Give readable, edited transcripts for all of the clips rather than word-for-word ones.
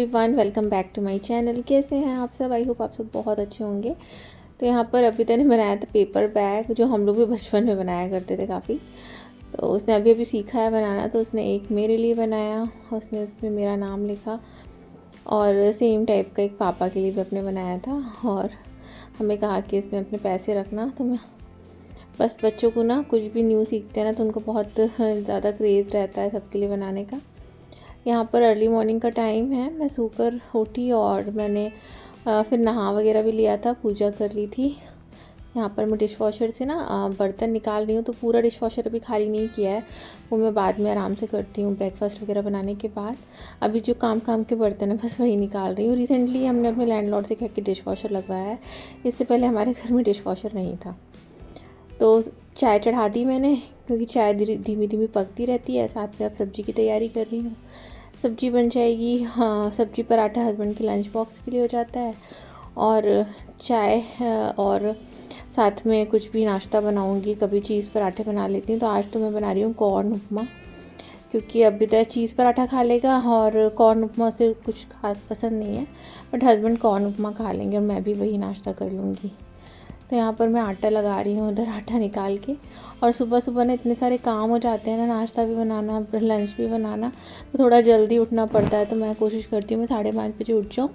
Everyone, welcome back to my channel. कैसे हैं आप सब? आई होप आप सब बहुत अच्छे होंगे। तो यहाँ पर अभी ने बनाया था पेपर बैग, जो हम लोग भी बचपन में बनाया करते थे काफ़ी। तो उसने अभी सीखा है बनाना, तो उसने एक मेरे लिए बनाया, उसने उसमें मेरा नाम लिखा और सेम टाइप का एक पापा के लिए भी अपने बनाया था। और हमें कहा कि इसमें अपने पैसे रखना। तो मैं बस बच्चों को ना कुछ भी न्यू सीखते हैं ना, तो उनको बहुत ज़्यादा क्रेज़ रहता है सबके लिए बनाने का। यहाँ पर अर्ली मॉर्निंग का टाइम है, मैं सोकर उठी और मैंने फिर नहा वगैरह भी लिया था, पूजा कर ली थी। यहाँ पर मैं डिश वॉशर से ना बर्तन निकाल रही हूँ। तो पूरा डिश वॉशर अभी खाली नहीं किया है, वो मैं बाद में आराम से करती हूँ ब्रेकफास्ट वगैरह बनाने के बाद। अभी जो काम के बर्तन है बस वही निकाल रही हूँ। रिसेंटली हमने अपने लैंडलॉर्ड से कह के डिश वॉशर लगवाया है, इससे पहले हमारे घर में डिश वॉशर नहीं था। तो चाय चढ़ा दी मैंने, क्योंकि चाय धीमी धीमी पकती रहती है। साथ में अब सब्ज़ी की तैयारी कर रही हूँ, सब्ज़ी बन जाएगी। हाँ, सब्ज़ी पराठा हस्बैंड के लंच बॉक्स के लिए हो जाता है, और चाय और साथ में कुछ भी नाश्ता बनाऊंगी। कभी चीज़ पराठे बना लेती हूँ। तो आज तो मैं बना रही हूँ कॉर्न उपमा, क्योंकि अभी तक चीज़ पराठा खा लेगा और कॉर्न उपमा से कुछ खास पसंद नहीं है, बट हस्बैंड कॉर्न उपमा खा लेंगे और मैं भी वही नाश्ता कर लूँगी। तो यहाँ पर मैं आटा लगा रही हूँ, उधर आटा निकाल के। और सुबह सुबह ना इतने सारे काम हो जाते हैं ना, नाश्ता भी बनाना, लंच भी बनाना, तो थोड़ा जल्दी उठना पड़ता है। तो मैं कोशिश करती हूँ मैं 5:30 बजे उठ जाऊँ,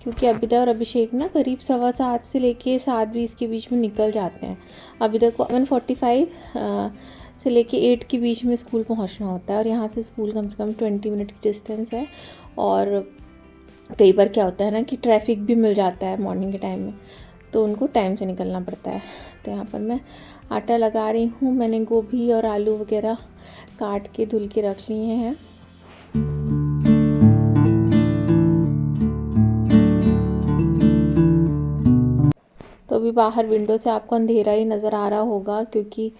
क्योंकि अबिदा और अभिषेक ना करीब 7:15 से लेके 7:20 के बीच में निकल जाते हैं। अबिदा को 7:45 से लेके 8 के बीच में स्कूल पहुँचना होता है, और यहाँ से स्कूल कम से कम 20 मिनट की डिस्टेंस है। और कई बार क्या होता है ना कि ट्रैफिक भी मिल जाता है मॉर्निंग के टाइम में, तो उनको टाइम से निकलना पड़ता है। तो यहाँ पर मैं आटा लगा रही हूँ। मैंने गोभी और आलू वगैरह काट के धुल के रख लिए हैं। तो अभी बाहर विंडो से आपको अंधेरा ही नज़र आ रहा होगा, क्योंकि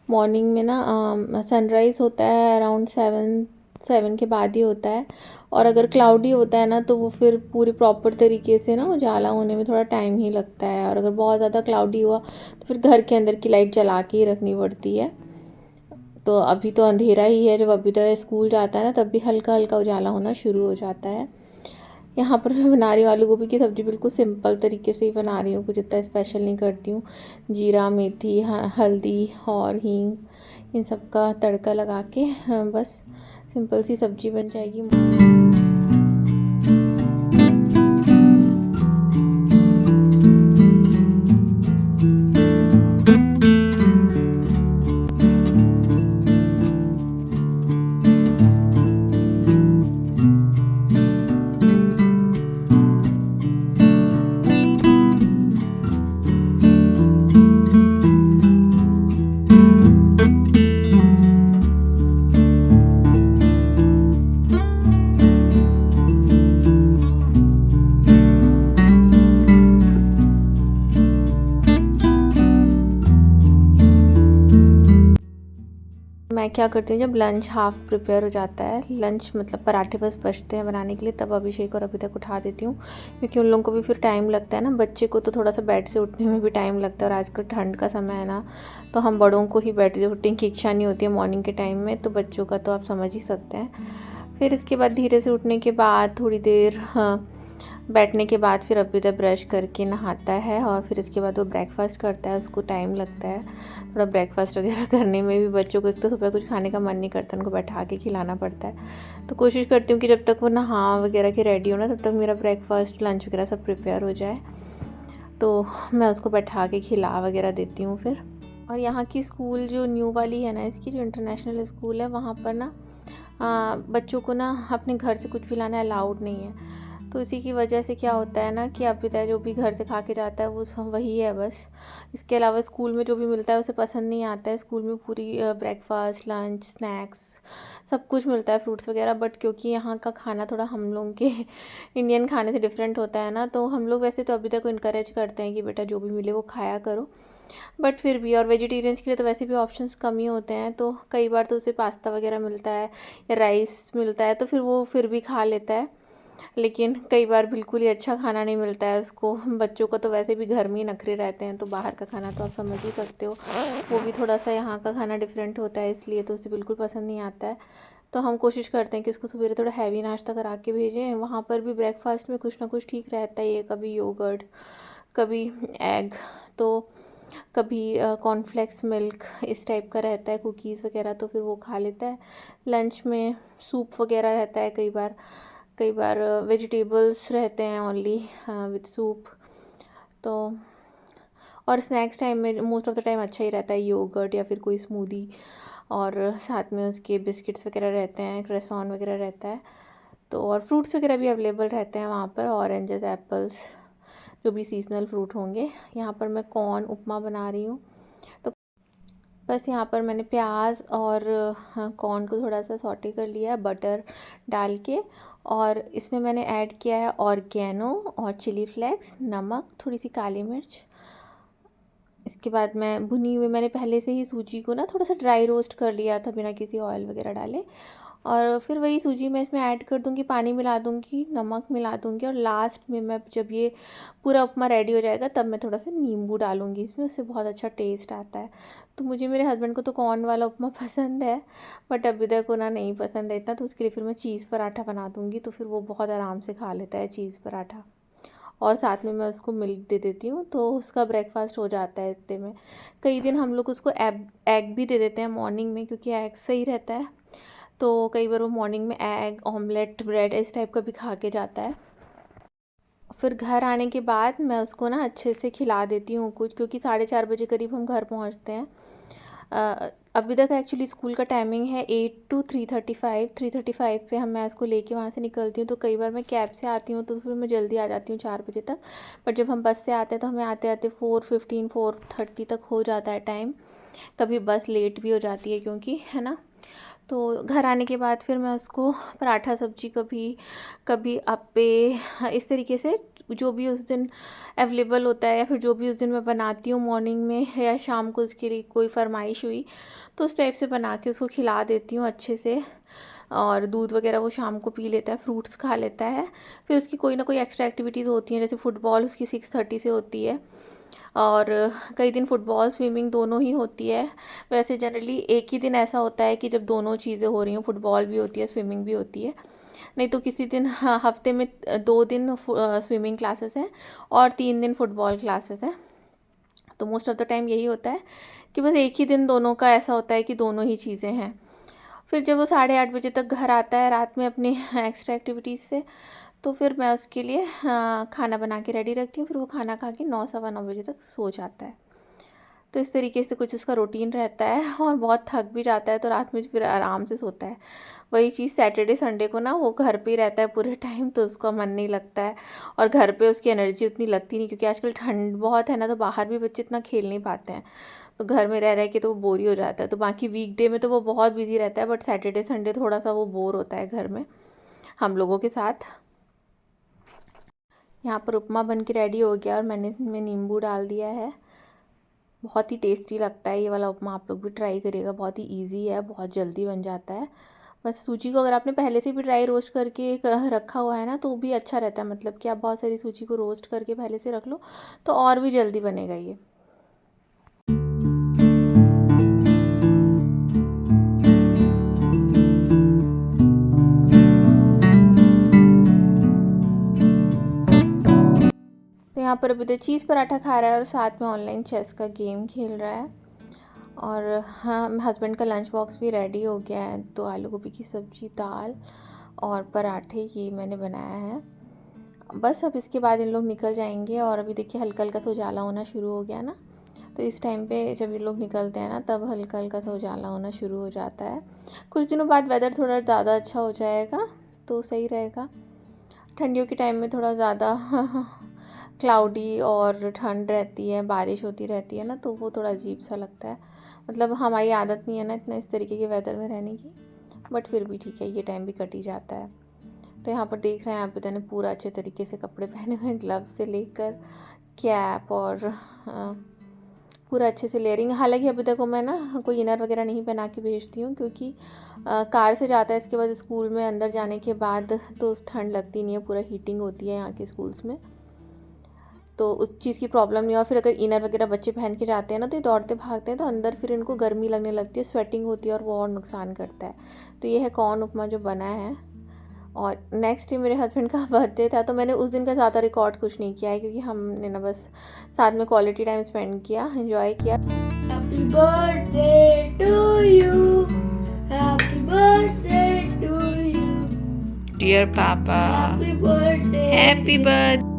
मॉर्निंग में ना सनराइज़ होता है अराउंड 7 के बाद ही होता है। और अगर क्लाउडी होता है ना, तो वो फिर पूरी प्रॉपर तरीके से ना उजाला होने में थोड़ा टाइम ही लगता है। और अगर बहुत ज़्यादा क्लाउडी हुआ तो फिर घर के अंदर की लाइट जला के ही रखनी पड़ती है। तो अभी तो अंधेरा ही है। जब अभी तक स्कूल जाता है ना, तब भी हल्का हल्का उजाला होना शुरू हो जाता है। यहाँ पर मैं बना रही हूँ आलू गोभी की सब्ज़ी, बिल्कुल सिंपल तरीके से ही बना रही हूँ, कुछ इतना स्पेशल नहीं करती हूँ। जीरा, मेथी, हल्दी और हींग, इन सब का तड़का लगा के बस सिंपल सी सब्ज़ी बन जाएगी। मैं क्या करती हूँ, जब लंच हाफ प्रिपेयर हो जाता है, लंच मतलब पराठे बस बचते हैं बनाने के लिए, तब अभिषेक और अभी तक उठा देती हूँ, क्योंकि उन लोगों को भी फिर टाइम लगता है ना। बच्चे को तो थोड़ा सा बेड से उठने में भी टाइम लगता है, और आजकल ठंड का समय है ना, तो हम बड़ों को ही बेड से उठने की इच्छा नहीं होती है मॉर्निंग के टाइम में, तो बच्चों का तो आप समझ ही सकते हैं। फिर इसके बाद धीरे से उठने के बाद थोड़ी देर बैठने के बाद फिर अभी तक ब्रश करके नहाता है, और फिर इसके बाद वो ब्रेकफास्ट करता है। उसको टाइम लगता है थोड़ा ब्रेकफास्ट वगैरह करने में भी। बच्चों को एक तो सुबह कुछ खाने का मन नहीं करता, उनको बैठा के खिलाना पड़ता है। तो कोशिश करती हूँ कि जब तक वो नहा वगैरह के रेडी हो ना, तब तक मेरा ब्रेकफास्ट लंच वगैरह सब प्रिपेयर हो जाए, तो मैं उसको बैठा के खिला वगैरह देती हूँ फिर। और यहाँ की स्कूल जो न्यू वाली है ना, इसकी जो इंटरनेशनल स्कूल है, वहाँ पर ना बच्चों को ना अपने घर से कुछ भी लाना अलाउड नहीं है। तो इसी की वजह से क्या होता है ना कि अभी तक जो भी घर से खा के जाता है वो सब वही है बस। इसके अलावा स्कूल में जो भी मिलता है उसे पसंद नहीं आता है। स्कूल में पूरी ब्रेकफास्ट, लंच, स्नैक्स सब कुछ मिलता है, फ्रूट्स वगैरह। बट क्योंकि यहाँ का खाना थोड़ा हम लोगों के इंडियन खाने से डिफरेंट होता है ना, तो हम लोग वैसे तो अभी तक इनकरेज करते हैं कि बेटा जो भी मिले वो खाया करो, बट फिर भी। और वेजिटेरियंस के लिए तो वैसे भी ऑप्शंस कम ही होते हैं, तो कई बार तो उसे पास्ता वगैरह मिलता है या राइस मिलता है, तो फिर वो फिर भी खा लेता है। लेकिन कई बार बिल्कुल ही अच्छा खाना नहीं मिलता है उसको। बच्चों को तो वैसे भी घर में ही नखरे रहते हैं, तो बाहर का खाना तो आप समझ ही सकते हो, वो भी थोड़ा सा यहाँ का खाना डिफरेंट होता है, इसलिए तो उसे बिल्कुल पसंद नहीं आता है। तो हम कोशिश करते हैं कि उसको सवेरे थोड़ा हैवी नाश्ता करा के भेजें। वहाँ पर भी ब्रेकफास्ट में कुछ ना कुछ ठीक रहता ही है, कभी योगर्ट, कभी एग, तो कभी कॉर्नफ्लेक्स मिल्क इस टाइप का रहता है, कुकीज़ वगैरह, तो फिर वो खा लेता है। लंच में सूप वगैरह रहता है, कई बार वेजिटेबल्स रहते हैं ओनली विद सूप। तो और स्नैक्स टाइम में मोस्ट ऑफ द टाइम अच्छा ही रहता है, योगर्ट या फिर कोई स्मूदी, और साथ में उसके बिस्किट्स वगैरह रहते हैं, क्रेसॉन वगैरह रहता है। तो और फ्रूट्स वगैरह भी अवेलेबल रहते हैं वहाँ पर, ऑरेंजेस, एप्पल्स, जो भी सीजनल फ्रूट होंगे। यहाँ पर मैं कॉर्न उपमा बना रही हूँ। तो बस यहाँ पर मैंने प्याज और कॉर्न को थोड़ा सा सॉटे कर लिया है बटर डाल के, और इसमें मैंने ऐड किया है ऑर्गेनो और चिली फ्लेक्स, नमक, थोड़ी सी काली मिर्च। इसके बाद मैं भुनी हुई, मैंने पहले से ही सूजी को ना थोड़ा सा ड्राई रोस्ट कर लिया था बिना किसी ऑयल वगैरह डाले, और फिर वही सूजी मैं इसमें ऐड कर दूँगी, पानी मिला दूँगी, नमक मिला दूँगी, और लास्ट में मैं जब ये पूरा उपमा रेडी हो जाएगा तब मैं थोड़ा सा नींबू डालूँगी इसमें, उससे बहुत अच्छा टेस्ट आता है। तो मुझे, मेरे हस्बैंड को तो कॉर्न वाला उपमा पसंद है, बट अभी तक को ना नहीं पसंद है इतना, तो उसके लिए फिर मैं चीज़ पराठा बना दूँगी, तो फिर वो बहुत आराम से खा लेता है चीज़ पराठा, और साथ में मैं उसको मिल्क दे देती हूँ, तो उसका ब्रेकफास्ट हो जाता है इतने में। कई दिन हम लोग उसको एग भी दे देते हैं मॉर्निंग में, क्योंकि एग सही रहता है, तो कई बार वो मॉर्निंग में एग, ऑमलेट, ब्रेड इस टाइप का भी खा के जाता है। फिर घर आने के बाद मैं उसको ना अच्छे से खिला देती हूँ कुछ, क्योंकि 4:30 बजे हम घर पहुँचते हैं। अभी तक एक्चुअली स्कूल का टाइमिंग है 8 to 3:35, 3:35 पे मैं उसको लेके वहाँ से निकलती हूँ। तो कई बार मैं कैब से आती हूँ तो फिर मैं जल्दी आ जाती हूँ 4 बजे तक, बट जब हम बस से आते हैं तो हमें आते आते 4:15, 4:30 तक हो जाता है टाइम। कभी बस लेट भी हो जाती है क्योंकि, है ना। तो घर आने के बाद फिर मैं उसको पराठा सब्जी, कभी कभी अप्पे, इस तरीके से जो भी उस दिन अवेलेबल होता है, या फिर जो भी उस दिन मैं बनाती हूँ मॉर्निंग में या शाम को उसके लिए कोई फरमाइश हुई, तो उस टाइप से बना के उसको खिला देती हूँ अच्छे से। और दूध वगैरह वो शाम को पी लेता है, फ्रूट्स खा लेता है। फिर उसकी कोई ना कोई एक्स्ट्रा एक्टिविटीज़ होती हैं, जैसे फ़ुटबॉल उसकी 6:30 से होती है, और कई दिन फ़ुटबॉल, स्विमिंग दोनों ही होती है। वैसे जनरली एक ही दिन ऐसा होता है कि जब दोनों चीज़ें हो रही हों, फुटबॉल भी होती है, स्विमिंग भी होती है। नहीं तो किसी दिन हफ्ते में 2 दिन स्विमिंग क्लासेस हैं और 3 दिन फुटबॉल क्लासेस हैं। तो मोस्ट ऑफ़ द टाइम यही होता है कि बस एक ही दिन दोनों का ऐसा होता है कि दोनों ही चीज़ें हैं। फिर जब वो 8:30 बजे तक घर आता है रात में अपने एक्स्ट्रा एक्टिविटीज़ से, तो फिर मैं उसके लिए खाना बना के रेडी रखती हूँ। फिर वो खाना खा के 9, सवा 9 बजे तक सो जाता है। तो इस तरीके से कुछ उसका रूटीन रहता है, और बहुत थक भी जाता है तो रात में फिर आराम से सोता है। वही चीज़ सैटरडे संडे को ना वो घर पे ही रहता है पूरे टाइम, तो उसका मन नहीं लगता है, और घर पे उसकी एनर्जी उतनी लगती नहीं, क्योंकि आजकल ठंड बहुत है ना, तो बाहर भी बच्चे इतना खेल नहीं पाते हैं, तो घर में रह के तो वो बोर ही हो जाता है। तो बाकी वीकडे में तो वो बहुत बिजी रहता है, बट सैटरडे संडे थोड़ा सा वो बोर होता है घर में हम लोगों के साथ। यहाँ पर उपमा बन के रेडी हो गया, और मैंने इसमें नींबू डाल दिया है। बहुत ही टेस्टी लगता है ये वाला उपमा, आप लोग भी ट्राई करिएगा, बहुत ही इजी है, बहुत जल्दी बन जाता है। बस सूजी को अगर आपने पहले से भी ड्राई रोस्ट करके रखा हुआ है ना, तो भी अच्छा रहता है, मतलब कि आप बहुत सारी सूजी को रोस्ट करके पहले से रख लो तो और भी जल्दी बनेगा ये। तो यहाँ पर अभी तो चीज़ पराठा खा रहा है और साथ में ऑनलाइन चेस का गेम खेल रहा है। और हाँ, हस्बैंड का लंच बॉक्स भी रेडी हो गया है, तो आलू गोभी की सब्ज़ी, दाल और पराठे ये मैंने बनाया है। बस अब इसके बाद इन लोग निकल जाएंगे, और अभी देखिए हल्का हल्का सा उजाला होना शुरू हो गया ना, तो इस टाइम पे जब ये लोग निकलते हैं ना, तब हल्का हल्का सा उजाला होना शुरू हो जाता है। कुछ दिनों बाद वेदर थोड़ा ज़्यादा अच्छा हो जाएगा तो सही रहेगा। ठंडियों के टाइम में थोड़ा ज़्यादा क्लाउडी और ठंड रहती है, बारिश होती रहती है ना, तो वो थोड़ा अजीब सा लगता है। मतलब हमारी आदत नहीं है ना इतना इस तरीके के वेदर में रहने की, बट फिर भी ठीक है, ये टाइम भी कट ही जाता है। तो यहाँ पर देख रहे हैं आप, ने पूरा अच्छे तरीके से कपड़े पहने हुए हैं, ग्लव्स से लेकर कैप, और पूरा अच्छे से लेयरिंग। हालांकि अभी तक मैं ना कोई इनर वगैरह नहीं पहना के भेजती हूँ, क्योंकि कार से जाता है, इसके बाद स्कूल में अंदर जाने के बाद तो ठंड लगती नहीं है, पूरा हीटिंग होती है यहाँ के स्कूल्स में। तो उस चीज़ की प्रॉब्लम नहीं। और फिर अगर इनर वगैरह बच्चे पहन के जाते हैं ना तो ये दौड़ते भागते हैं तो अंदर फिर इनको गर्मी लगने लगती है, स्वेटिंग होती है और वो और नुकसान करता है। तो ये है कॉर्न उपमा जो बना है। और नेक्स्ट डे मेरे हस्बैंड का बर्थडे था, तो मैंने उस दिन का ज़्यादा रिकॉर्ड कुछ नहीं किया है क्योंकि हमने ना बस साथ में क्वालिटी टाइम स्पेंड किया, एंजॉय किया। Happy birthday to you, happy birthday to you, dear papa, happy birthday, happy birthday.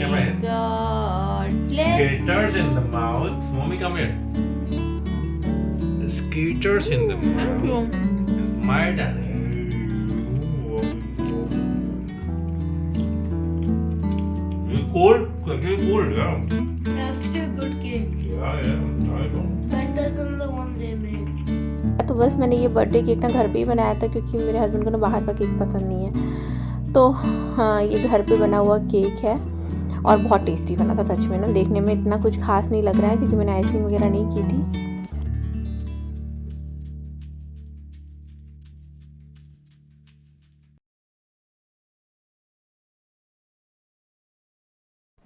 Come here. God bless Skaters you. in the mouth. Mommy, come here. Skaters in the Thank you. mouth. It's my turn. You cold? Continue cold, yeah. actually a good cake, Yeah. I know. better than the one they made. तो बस मैंने ये birthday cake ना घर पे ही बनाया था क्योंकि मेरे हस्बैंड को ना बाहर का केक पसंद नहीं है। तो हाँ, ये घर पे बना हुआ केक है और बहुत टेस्टी बना था सच में ना। देखने में इतना कुछ खास नहीं लग रहा है क्योंकि मैंने आइसिंग वगैरह नहीं की थी।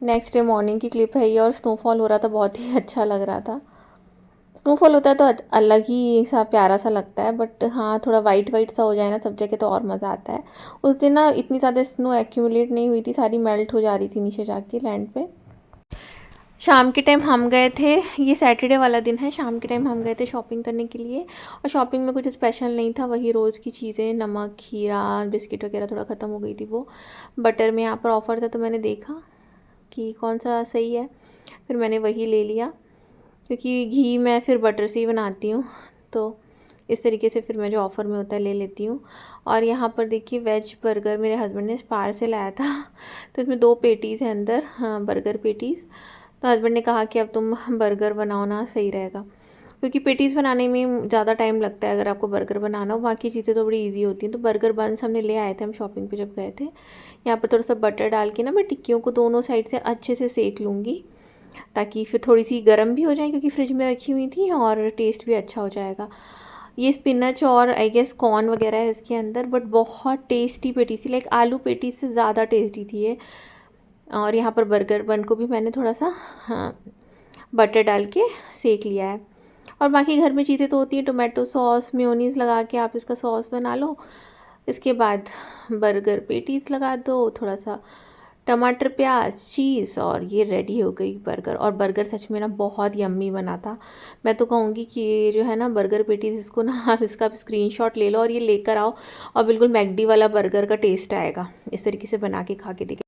नेक्स्ट डे मॉर्निंग की क्लिप है ये और स्नोफॉल हो रहा था, बहुत ही अच्छा लग रहा था। स्नोफॉल होता है तो अलग ही सा प्यारा सा लगता है, बट हाँ थोड़ा वाइट वाइट सा हो जाए ना सब जगह तो और मज़ा आता है। उस दिन ना इतनी ज़्यादा स्नो एक्यूमुलेट नहीं हुई थी, सारी मेल्ट हो जा रही थी नीचे जाके लैंड पे। शाम के टाइम हम गए थे, ये सैटरडे वाला दिन है, शाम के टाइम हम गए थे शॉपिंग करने के लिए। और शॉपिंग में कुछ स्पेशल नहीं था, वही रोज़ की चीज़ें, नमक, खीरा, बिस्किट वगैरह थोड़ा ख़त्म हो गई थी वो। बटर में यहाँ पर ऑफ़र था तो मैंने देखा कि कौन सा सही है, फिर मैंने वही ले लिया क्योंकि घी मैं फिर बटर से ही बनाती हूँ, तो इस तरीके से फिर मैं जो ऑफ़र में होता है ले लेती हूँ। और यहाँ पर देखिए वेज बर्गर मेरे हस्बैंड ने पार्सल लाया था, तो इसमें 2 पेटीज़ हैं अंदर, हाँ बर्गर पेटीज़। तो हस्बैंड ने कहा कि अब तुम बर्गर बनाओ ना, सही रहेगा क्योंकि पेटीज़ बनाने में ज़्यादा टाइम लगता है अगर आपको बर्गर बनाना हो, बाकी चीज़ें तो बड़ी इजी होती हैं। तो बर्गर बन्स हमने ले आए थे हम शॉपिंग पे जब गए थे। यहाँ पर थोड़ा सा बटर डाल के ना मैं टिक्कियों को दोनों साइड से अच्छे से सेक लूँगी ताकि फिर थोड़ी सी गर्म भी हो जाए क्योंकि फ्रिज में रखी हुई थी और टेस्ट भी अच्छा हो जाएगा। ये स्पिनच और आई गेस कॉर्न वगैरह है इसके अंदर, बट बहुत टेस्टी पेटी थी, लाइक आलू पेटी से ज़्यादा टेस्टी थी ये। और यहाँ पर बर्गर बन को भी मैंने थोड़ा सा बटर डाल के सेक लिया है। और बाकी घर में चीज़ें तो होती हैं, टोमेटो सॉस, मेयोनीज़ लगा के आप इसका सॉस बना लो। इसके बाद बर्गर पेटीज़ लगा दो, थोड़ा सा टमाटर, प्याज, चीज़, और ये रेडी हो गई बर्गर। और बर्गर सच में ना बहुत यम्मी बना था। मैं तो कहूँगी कि ये जो है ना बर्गर पेटीज़, इसको ना आप इसका स्क्रीनशॉट ले लो और ये लेकर आओ और बिल्कुल मैकडी वाला बर्गर का टेस्ट आएगा। इस तरीके से बना के खा के देखिए।